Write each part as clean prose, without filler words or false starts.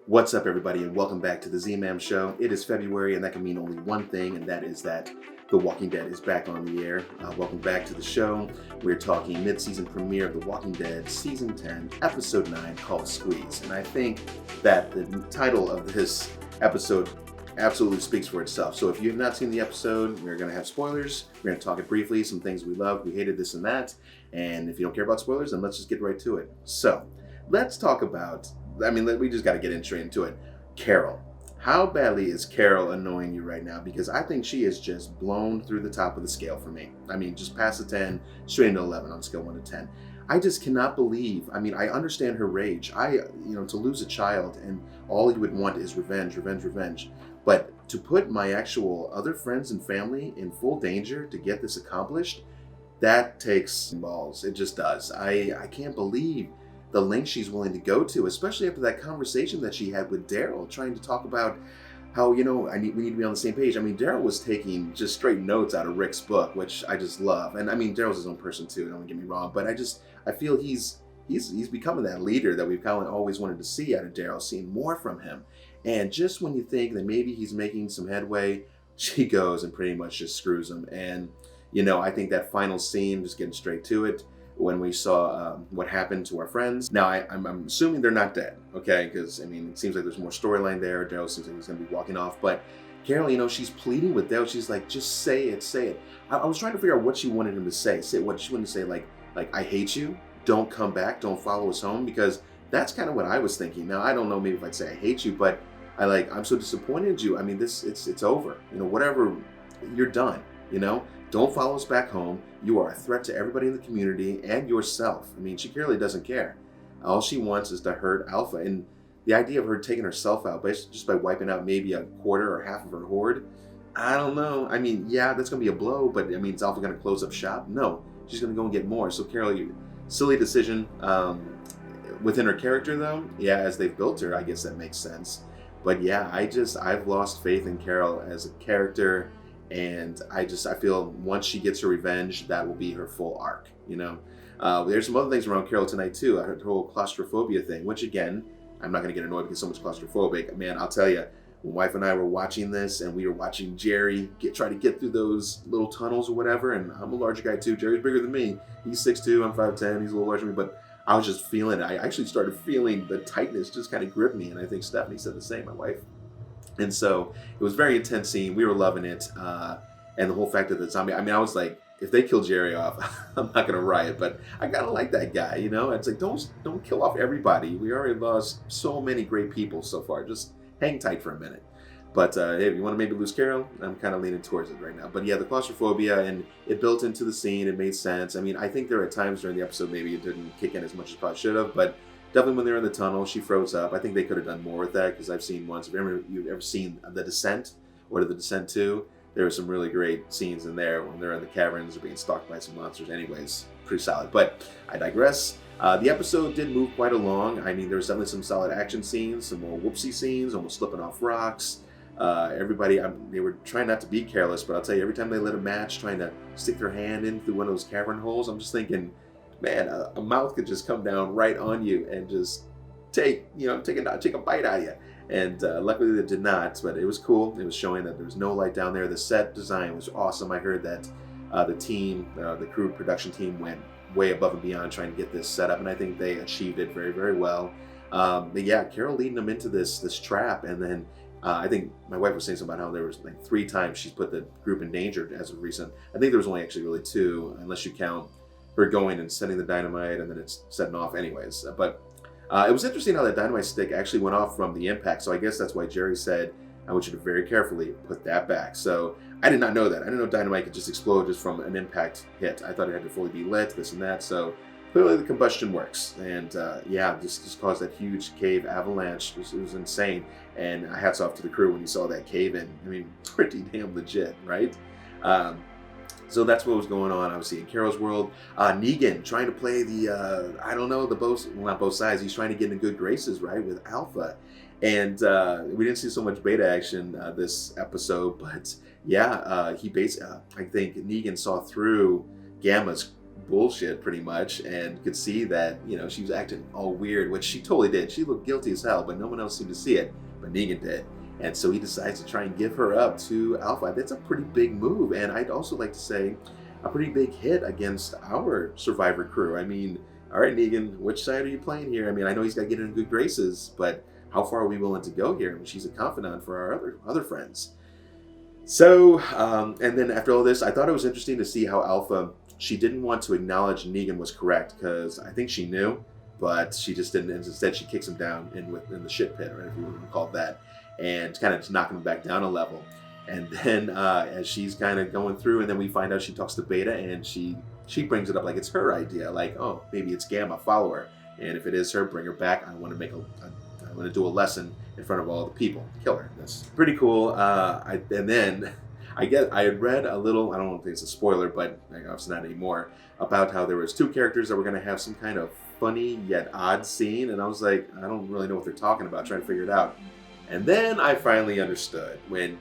What's up, everybody, and welcome back to the Z-Man Show. It is February, and that can mean only one thing, and that is that The Walking Dead is back on the air. Welcome back to the show. We're talking mid-season premiere of The Walking Dead, Season 10, Episode 9, called Squeeze. And I think that the title of this episode absolutely speaks for itself. So if you have not seen the episode, we're going to have spoilers. We're going to talk it briefly, some things we loved, we hated, this and that. And if you don't care about spoilers, then let's just get right to it. So, let's talk about, we just got to get straight into it. Carol. How badly is Carol annoying you right now? Because I think she is just blown through the top of the scale for me. Just past the 10, straight into 11 on scale 1 to 10. I just cannot believe, I understand her rage. To lose a child and all you would want is revenge, revenge, revenge. But to put my actual other friends and family in full danger to get this accomplished, that takes balls. It just does. I can't believe the length she's willing to go to, especially after that conversation that she had with Daryl, trying to talk about how, we need to be on the same page. Daryl was taking just straight notes out of Rick's book, which I just love. And Daryl's his own person too, don't get me wrong, but I feel he's becoming that leader that we've kind of always wanted to see out of Daryl, seeing more from him. And just when you think that maybe he's making some headway, she goes and pretty much just screws him. And, I think that final scene, just getting straight to it, when we saw what happened to our friends. Now, I'm assuming they're not dead, okay? Because, it seems like there's more storyline there. Daryl seems like he's going to be walking off. But Carol, she's pleading with Daryl. She's like, just say it, say it. I was trying to figure out what she wanted him to say. Say what she wanted to say, like, I hate you. Don't come back. Don't follow us home. Because that's kind of what I was thinking. Now, I don't know maybe if I'd say I hate you, but I'm so disappointed in you. It's over. Whatever, you're done, Don't follow us back home. You are a threat to everybody in the community and yourself. She clearly doesn't care. All she wants is to hurt Alpha. And the idea of her taking herself out just by wiping out maybe a quarter or half of her horde, I don't know. Yeah, that's going to be a blow, but is Alpha going to close up shop? No, she's going to go and get more. So Carol, silly decision. Within her character though, yeah, as they've built her, I guess that makes sense. But yeah, I've lost faith in Carol as a character. And I feel once she gets her revenge, that will be her full arc, There's some other things around Carol tonight too. Her whole claustrophobia thing, which again, I'm not going to get annoyed because so much claustrophobic. Man, I'll tell you, when wife and I were watching this and we were watching Jerry try to get through those little tunnels or whatever, and I'm a larger guy too. Jerry's bigger than me. He's 6'2", I'm 5'10", he's a little larger than me, but I was just feeling it. I actually started feeling the tightness just kind of grip me, and I think Stephanie said the same, my wife. And so it was a very intense scene. We were loving it. And the whole fact of the zombie, I was like, if they kill Jerry off, I'm not going to riot, but I kind of like that guy, It's like, don't kill off everybody. We already lost so many great people so far. Just hang tight for a minute. But hey, if you want to maybe lose Carol, I'm kind of leaning towards it right now. But yeah, the claustrophobia, and it built into the scene. It made sense. I think there are times during the episode maybe it didn't kick in as much as it probably should have, but definitely when they're in the tunnel, she froze up. I think they could have done more with that, because I've seen once. If you've ever seen The Descent or The Descent 2, there were some really great scenes in there when they're in the caverns or being stalked by some monsters. Anyways, pretty solid. But I digress. The episode did move quite along. There was definitely some solid action scenes, some more whoopsie scenes, almost slipping off rocks. Everybody, they were trying not to be careless, but I'll tell you, every time they lit a match, trying to stick their hand in through one of those cavern holes, I'm just thinking, man, a mouth could just come down right on you and just take a bite out of you. And luckily they did not, but it was cool. It was showing that there was no light down there. The set design was awesome. I heard that the crew production team went way above and beyond trying to get this set up, and I think they achieved it very, very well. But yeah, Carol leading them into this trap, and then I think my wife was saying something about how there was like 3 times she's put the group in danger as of recent. I think there was only actually really 2, unless you count her going and setting the dynamite and then it's setting off anyways. But it was interesting how that dynamite stick actually went off from the impact. So I guess that's why Jerry said, I want you to very carefully put that back. So I did not know that. I didn't know dynamite could just explode just from an impact hit. I thought it had to fully be lit, this and that. So clearly the combustion works. And yeah, just caused that huge cave avalanche. It was insane. And hats off to the crew when you saw that cave in. Pretty damn legit, right? So that's what was going on, obviously, in Carol's world. Negan trying to play not both sides. He's trying to get in good graces, right, with Alpha. And we didn't see so much beta action this episode, but yeah, I think Negan saw through Gamma's bullshit pretty much, and could see that, you know, she was acting all weird, which she totally did. She looked guilty as hell, but no one else seemed to see it, but Negan did. And so he decides to try and give her up to Alpha. That's a pretty big move, and I'd also like to say a pretty big hit against our Survivor crew. I mean, all right, Negan, which side are you playing here? I mean, I know he's got to get in good graces, but how far are we willing to go here? I mean, she's a confidant for our other friends. So, and then after all this, I thought it was interesting to see how Alpha, she didn't want to acknowledge Negan was correct, because I think she knew, but she just didn't. And instead, she kicks him down in the shit pit, or whatever you want to call that, and kind of just knocking him back down a level. And then as she's kind of going through, and then we find out she talks to Beta, and she brings it up like it's her idea, like, oh, maybe it's Gamma, follow her, and if it is her, bring her back. I want to make I want to do a lesson in front of all the people, kill her. That's pretty cool. And then I had read a little, I don't think it's a spoiler, but obviously not anymore, about how there was two characters that were going to have some kind of funny yet odd scene, and I was like, I don't really know what they're talking about, trying to figure it out. And then I finally understood when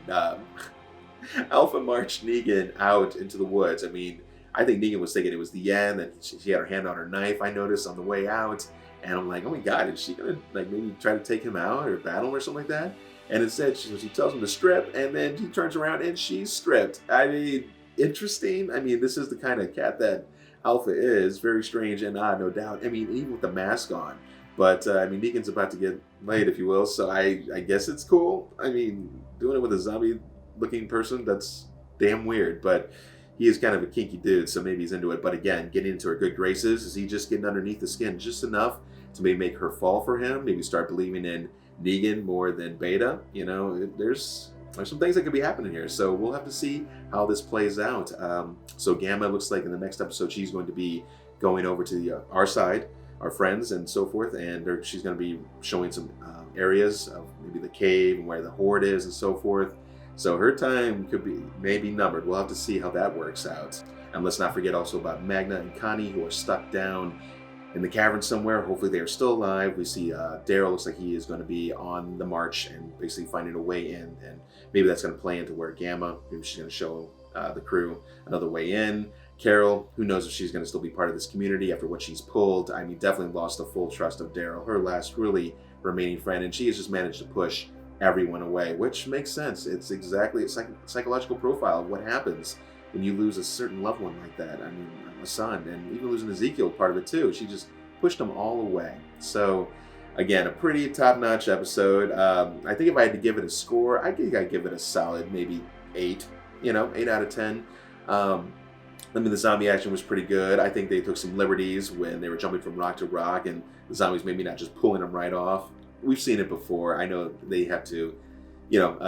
Alpha marched Negan out into the woods. I mean, I think Negan was thinking it was the end, and she had her hand on her knife, I noticed, on the way out. And I'm like, oh my God, is she going to like maybe try to take him out or battle him or something like that? And instead, she tells him to strip, and then he turns around and she's stripped. I mean, interesting. I mean, this is the kind of cat that Alpha is. Very strange and odd, no doubt. I mean, even with the mask on. But, I mean, Negan's about to get laid, if you will, so I guess it's cool. I mean, doing it with a zombie-looking person, that's damn weird, but he is kind of a kinky dude, so maybe he's into it. But again, getting into her good graces, is he just getting underneath the skin just enough to maybe make her fall for him, maybe start believing in Negan more than Beta? You know, there's some things that could be happening here, so we'll have to see how this plays out. So Gamma looks like in the next episode she's going to be going over to our side, our friends and so forth, and she's going to be showing some areas of maybe the cave and where the horde is and so forth. So her time could be maybe numbered. We'll have to see how that works out. And let's not forget also about Magna and Connie, who are stuck down in the cavern somewhere. Hopefully they are still alive. We see Daryl looks like he is going to be on the march and basically finding a way in, and maybe that's going to play into where Gamma, maybe she's going to show the crew another way in. Carol, who knows if she's going to still be part of this community after what she's pulled. I mean, definitely lost the full trust of Daryl, her last really remaining friend, and she has just managed to push everyone away, which makes sense. It's exactly a psychological profile of what happens when you lose a certain loved one like that. I mean, a son, and even losing Ezekiel, part of it too. She just pushed them all away. So, again, a pretty top-notch episode. I think if I had to give it a score, I think I'd give it a solid maybe 8. 8 out of 10. I mean, the zombie action was pretty good. I think they took some liberties when they were jumping from rock to rock, and the zombies maybe not just pulling them right off. We've seen it before. I know they have to,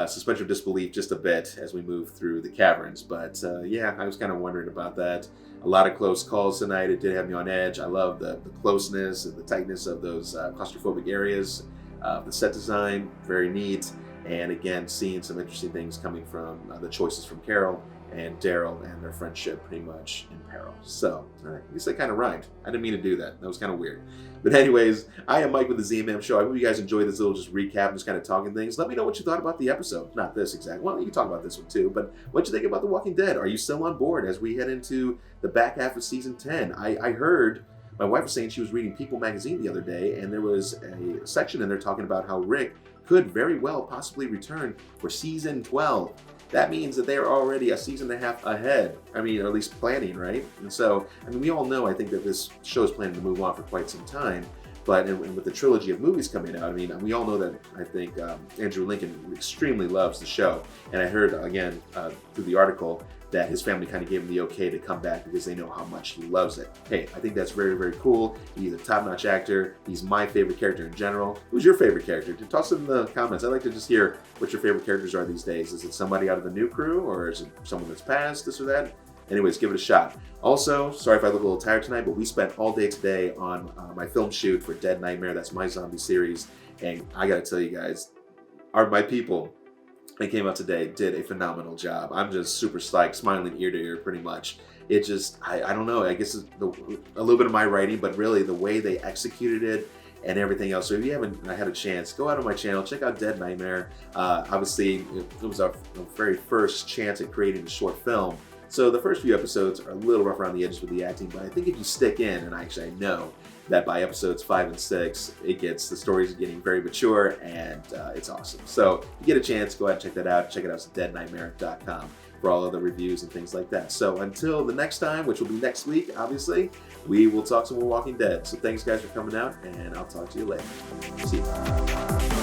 suspend your disbelief just a bit as we move through the caverns. But yeah, I was kind of wondering about that. A lot of close calls tonight. It did have me on edge. I love the closeness and the tightness of those claustrophobic areas. The set design, very neat. And again, seeing some interesting things coming from the choices from Carol and Daryl and their friendship pretty much in peril. So, I guess that kind of rhymed. I didn't mean to do that. That was kind of weird. But anyways, I am Mike with the ZMM Show. I hope you guys enjoyed this little just recap and just kind of talking things. Let me know what you thought about the episode. Not this exactly. Well, you can talk about this one too. But what you think about The Walking Dead? Are you still on board as we head into the back half of season 10? I heard my wife was saying she was reading People magazine the other day, and there was a section in there talking about how Rick could very well possibly return for season 12. That means that they are already a season and a half ahead. I mean, or at least planning, right? And so, I mean, we all know, I think, that this show is planning to move on for quite some time. But and with the trilogy of movies coming out, I mean, we all know that, I think, Andrew Lincoln extremely loves the show. And I heard, again, through the article, that his family kind of gave him the okay to come back because they know how much he loves it. Hey, I think that's very, very cool. He's a top-notch actor. He's my favorite character in general. Who's your favorite character? Toss it in the comments. I'd like to just hear what your favorite characters are these days. Is it somebody out of the new crew, or is it someone that's passed, this or that? Anyways, give it a shot. Also, sorry if I look a little tired tonight, but we spent all day today on my film shoot for Dead Nightmare. That's my zombie series. And I gotta tell you guys, my people that came out today did a phenomenal job. I'm just super psyched, smiling ear to ear pretty much. It just, I don't know, I guess it's a little bit of my writing, but really the way they executed it and everything else. So if you haven't had a chance, go out on my channel, check out Dead Nightmare. Obviously, it was our very first chance at creating a short film. So the first few episodes are a little rough around the edges with the acting, but I think if you stick in, and actually I know that by episodes 5 and 6, the stories are getting very mature, and it's awesome. So if you get a chance, go ahead and check that out. Check it out at deadnightmare.com for all other reviews and things like that. So until the next time, which will be next week, obviously, we will talk some more Walking Dead. So thanks guys for coming out, and I'll talk to you later. See you.